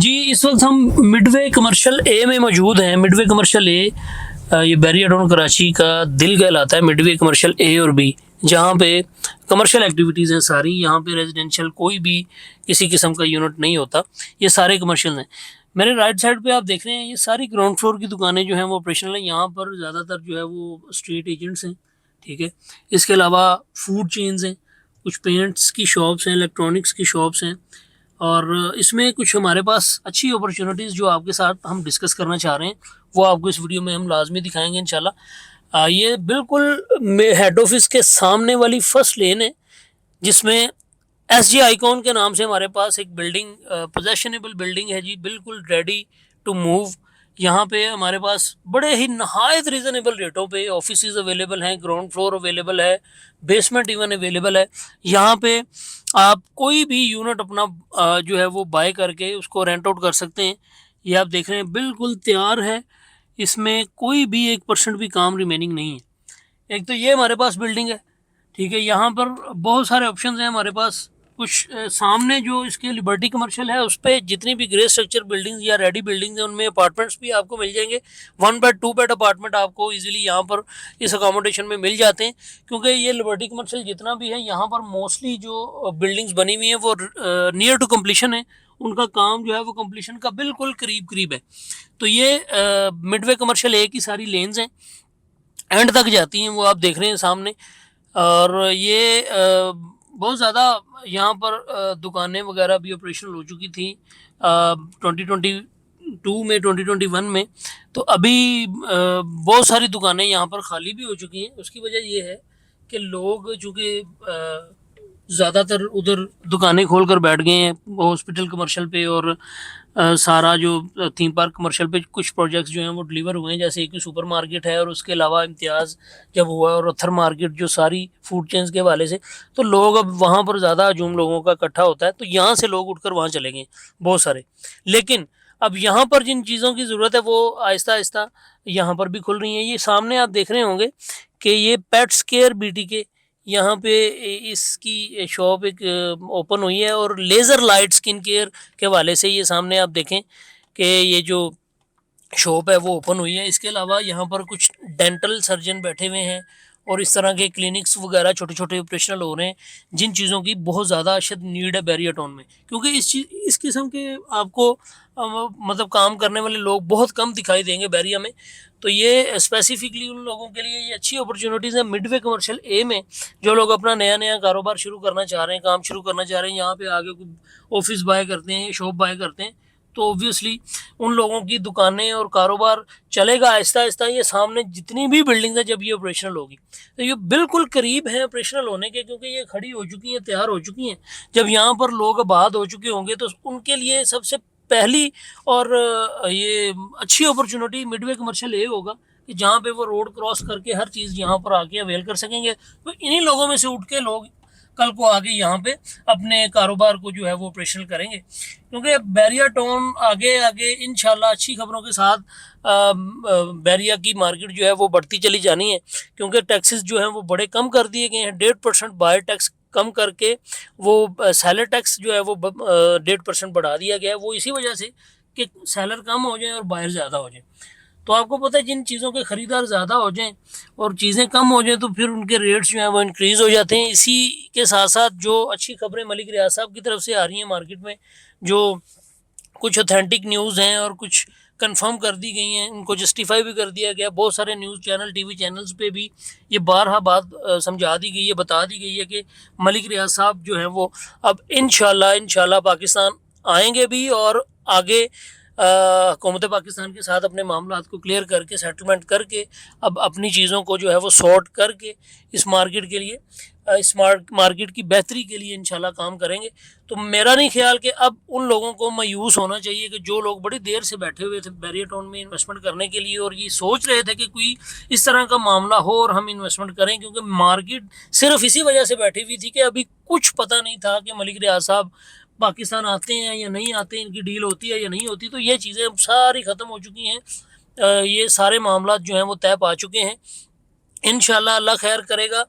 जी, इस वक्त हम मिडवे कमर्शियल ए में मौजूद हैं। मिडवे कमर्शियल ए ये बैरिया टाउन कराची का दिल कहलाता है। मिडवे कमर्शियल ए और बी, जहाँ पे कमर्शियल एक्टिविटीज़ हैं सारी। यहाँ पे रेजिडेंशियल कोई भी किसी किस्म का यूनिट नहीं होता, ये सारे कमर्शियल हैं। मेरे राइट साइड पे आप देख रहे हैं, ये सारी ग्राउंड फ्लोर की दुकानें जो हैं वो ऑपरेशनल हैं। यहाँ पर ज़्यादातर जो है वो स्ट्रीट एजेंट्स हैं, ठीक है। इसके अलावा फूड चेन्स हैं, कुछ पेंट्स की शॉप्स हैं, इलेक्ट्रॉनिक्स की शॉप्स हैं, और इसमें कुछ हमारे पास अच्छी अपॉर्चुनिटीज़ जो आपके साथ हम डिस्कस करना चाह रहे हैं वो आपको इस वीडियो में हम लाजमी दिखाएंगे इंशाल्लाह। ये बिल्कुल हेड ऑफिस के सामने वाली फर्स्ट लेन है, जिसमें SG आइकॉन के नाम से हमारे पास एक बिल्डिंग, पोजेशनेबल बिल्डिंग है जी, बिल्कुल रेडी टू मूव। यहाँ पे हमारे पास बड़े ही नहायत रीज़नेबल रेटों पे ऑफिसेज अवेलेबल हैं, ग्राउंड फ्लोर अवेलेबल है, बेसमेंट इवन अवेलेबल है। यहाँ पे आप कोई भी यूनिट अपना जो है वो बाय करके उसको रेंट आउट कर सकते हैं। ये आप देख रहे हैं बिल्कुल तैयार है, इसमें कोई भी 1% भी काम रिमेनिंग नहीं है। एक तो ये हमारे पास बिल्डिंग है, ठीक है। यहाँ पर बहुत सारे ऑप्शंस हैं हमारे पास। कुछ सामने जो इसके लिबर्टी कमर्शियल है उस पर जितनी भी ग्रे स्ट्रक्चर बिल्डिंग्स या रेडी बिल्डिंग्स हैं उनमें अपार्टमेंट्स भी आपको मिल जाएंगे। 1 बेड 2 बेड अपार्टमेंट आपको इजीली यहाँ पर इस अकोमोडेशन में मिल जाते हैं, क्योंकि ये लिबर्टी कमर्शियल जितना भी है यहाँ पर मोस्टली जो बिल्डिंग्स बनी हुई हैं वो नियर टू कम्प्लीशन है। उनका काम जो है वो कम्प्लीशन का बिल्कुल करीब करीब है। तो ये मिडवे कमर्शियल ए की सारी लेन्स हैं, एंड तक जाती हैं, वो आप देख रहे हैं सामने। और ये बहुत ज़्यादा यहाँ पर दुकानें वगैरह भी ऑपरेशनल हो चुकी थी 2022 में, 2021 में। तो अभी बहुत सारी दुकानें यहाँ पर खाली भी हो चुकी हैं। उसकी वजह ये है कि लोग चूँकि ज़्यादातर उधर दुकानें खोल कर बैठ गए हैं हॉस्पिटल कमर्शियल पे, और सारा जो थीम पार्क कमर्शियल पे कुछ प्रोजेक्ट्स जो हैं वो डिलीवर हुए हैं, जैसे एक सुपर मार्केट है और उसके अलावा इम्तियाज़ जब हुआ, और अथर मार्केट जो सारी फूड चेन्स के हवाले से। तो लोग अब वहाँ पर ज़्यादा हजूम लोगों का इकट्ठा होता है, तो यहाँ से लोग उठकर वहाँ चले गए बहुत सारे। लेकिन अब यहाँ पर जिन चीज़ों की ज़रूरत है वो आहिस्ता आहिस्ता यहाँ पर भी खुल रही हैं। ये सामने आप देख रहे होंगे कि ये पेट्स केयर BTK, यहाँ पे इसकी शॉप एक ओपन हुई है, और लेज़र लाइट स्किन केयर के हवाले से ये सामने आप देखें कि ये जो शॉप है वो ओपन हुई है। इसके अलावा यहाँ पर कुछ डेंटल सर्जन बैठे हुए हैं, और इस तरह के क्लिनिक्स वगैरह छोटे छोटे ऑपरेशनल हो रहे हैं, जिन चीज़ों की बहुत ज़्यादा अशद नीड है बैरिया टाउन में, क्योंकि इस किस्म के आपको मतलब काम करने वाले लोग बहुत कम दिखाई देंगे बैरिया में। तो ये स्पेसिफिकली उन लोगों के लिए ये अच्छी अपॉर्चुनिटीज़ है मिडवे कमर्शियल ए में, जो लोग अपना नया नया कारोबार शुरू करना चाह रहे हैं, काम शुरू करना चाह रहे हैं, यहाँ पे आगे ऑफिस बाय करते हैं, शॉप बाय करते हैं, तो ऑब्वियसली उन लोगों की दुकानें और कारोबार चलेगा आहिस्ता आहिस्ता। ये सामने जितनी भी बिल्डिंग्स हैं जब ये ऑपरेशनल होगी, तो ये बिल्कुल करीब है ऑपरेशनल होने के, क्योंकि ये खड़ी हो चुकी हैं, तैयार हो चुकी हैं। जब यहाँ पर लोग आबाद हो चुके होंगे तो उनके लिए सबसे पहली और ये अच्छी अपॉर्चुनिटी मिडवे कमर्शियल ए होगा, कि जहाँ पे वो रोड क्रॉस करके हर चीज़ यहाँ पर आके अवेल कर सकेंगे। तो इन्हीं लोगों में से उठ के लोग कल को आगे यहाँ पे अपने कारोबार को जो है वो ऑपरेशनल करेंगे, क्योंकि बैरिया टाउन आगे आगे इंशाल्लाह अच्छी खबरों के साथ बैरिया की मार्केट जो है वो बढ़ती चली जानी है, क्योंकि टैक्सेस जो हैं वो बड़े कम कर दिए गए हैं। 1.5% बायर टैक्स कम करके वो सेलर टैक्स जो है वो 1.5% बढ़ा दिया गया है। वो इसी वजह से कि सेलर कम हो जाए और बायर ज़्यादा हो जाए। तो आपको पता है जिन चीज़ों के ख़रीदार ज़्यादा हो जाएं और चीज़ें कम हो जाएं तो फिर उनके रेट्स जो हैं वो इंक्रीज़ हो जाते हैं। इसी के साथ साथ जो अच्छी खबरें मलिक रियाज साहब की तरफ से आ रही हैं मार्केट में, जो कुछ ऑथेंटिक न्यूज़ हैं और कुछ कंफर्म कर दी गई हैं, उनको जस्टिफाई भी कर दिया गया। बहुत सारे न्यूज़ चैनल, टीवी चैनल्स पे भी ये बारहा बात समझा दी गई है, बता दी गई है कि मलिक रियाज साहब जो हैं वो अब इंशाल्लाह पाकिस्तान आएंगे भी, और आगे हुकूमत पाकिस्तान के साथ अपने मामलात को क्लियर करके, सेटलमेंट करके, अब अपनी चीज़ों को जो है वो सॉर्ट करके इस मार्केट के लिए, इस मार्केट की बेहतरी के लिए इंशाल्लाह काम करेंगे। तो मेरा नहीं ख्याल कि अब उन लोगों को मायूस होना चाहिए कि जो लोग बड़ी देर से बैठे हुए थे बैरिया टाउन में इन्वेस्टमेंट करने के लिए, और ये सोच रहे थे कि कोई इस तरह का मामला हो और हम इन्वेस्टमेंट करें, क्योंकि मार्केट सिर्फ इसी वजह से बैठी हुई थी कि अभी कुछ पता नहीं था कि मलिक रियाज साहब पाकिस्तान आते हैं या नहीं आते, इनकी डील होती है या नहीं होती। तो ये चीज़ें अब सारी ख़त्म हो चुकी हैं, ये सारे मामला जो हैं वो तय पा चुके हैं। इंशाल्लाह अल्लाह खैर करेगा,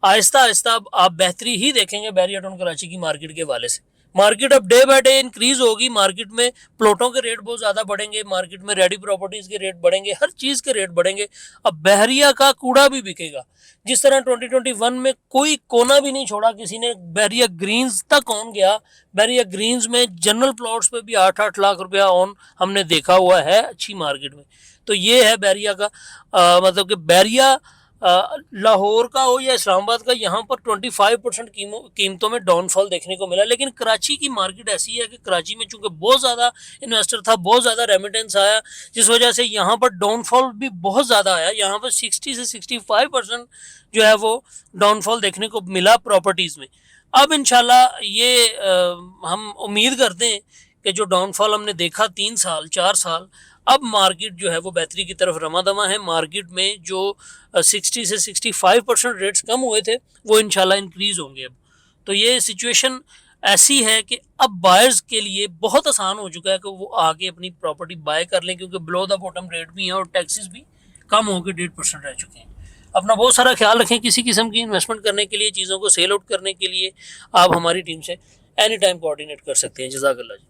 आहिस्ता आहिस्ता अब आप बेहतरी ही देखेंगे बैरिया टाउन कराची की मार्केट के हवाले से। मार्केट अब डे बाय डे इंक्रीज होगी, मार्केट में प्लॉटों के रेट बहुत ज़्यादा बढ़ेंगे, मार्केट में रेडी प्रॉपर्टीज़ के रेट बढ़ेंगे, हर चीज़ के रेट बढ़ेंगे। अब बहरिया का कूड़ा भी बिकेगा। जिस तरह 2021 में कोई कोना भी नहीं छोड़ा किसी ने, बहरिया ग्रीन्स तक कौन गया, बहरिया ग्रीन्स में जनरल प्लॉट्स पे भी 8-8 लाख रुपया ऑन हमने देखा हुआ है अच्छी मार्केट में। तो ये है बहरिया का मतलब कि बहरिया लाहौर का हो या इस्लामाबाद का, यहाँ पर 25% कीमतों में डाउनफॉल देखने को मिला। लेकिन कराची की मार्केट ऐसी है कि कराची में चूंकि बहुत ज़्यादा इन्वेस्टर था, बहुत ज़्यादा रेमिटेंस आया, जिस वजह से यहाँ पर डाउनफॉल भी बहुत ज़्यादा आया। यहाँ पर 60 से 65% जो है वो डाउनफॉल देखने को मिला प्रॉपर्टीज़ में। अब इंशाल्लाह ये हम उम्मीद करते हैं कि जो डाउनफॉल हमने देखा 3 साल 4 साल, अब मार्केट जो है वो बेहतरी की तरफ रवादवा है। मार्केट में जो 60 से 65% रेट्स कम हुए थे वो इंशाल्लाह इंक्रीज होंगे अब। तो ये सिचुएशन ऐसी है कि अब बायर्स के लिए बहुत आसान हो चुका है कि वो आके अपनी प्रॉपर्टी बाय कर लें, क्योंकि बिलो द बॉटम रेट भी है और टैक्सेस भी कम होकर 1.5% रह चुके हैं। अपना बहुत सारा ख्याल रखें। किसी किस्म की इन्वेस्टमेंट करने के लिए, चीज़ों को सेल आउट करने के लिए आप हमारी टीम से एनी टाइम कोऑर्डिनेट कर सकते हैं। जज़ाकल्लाह।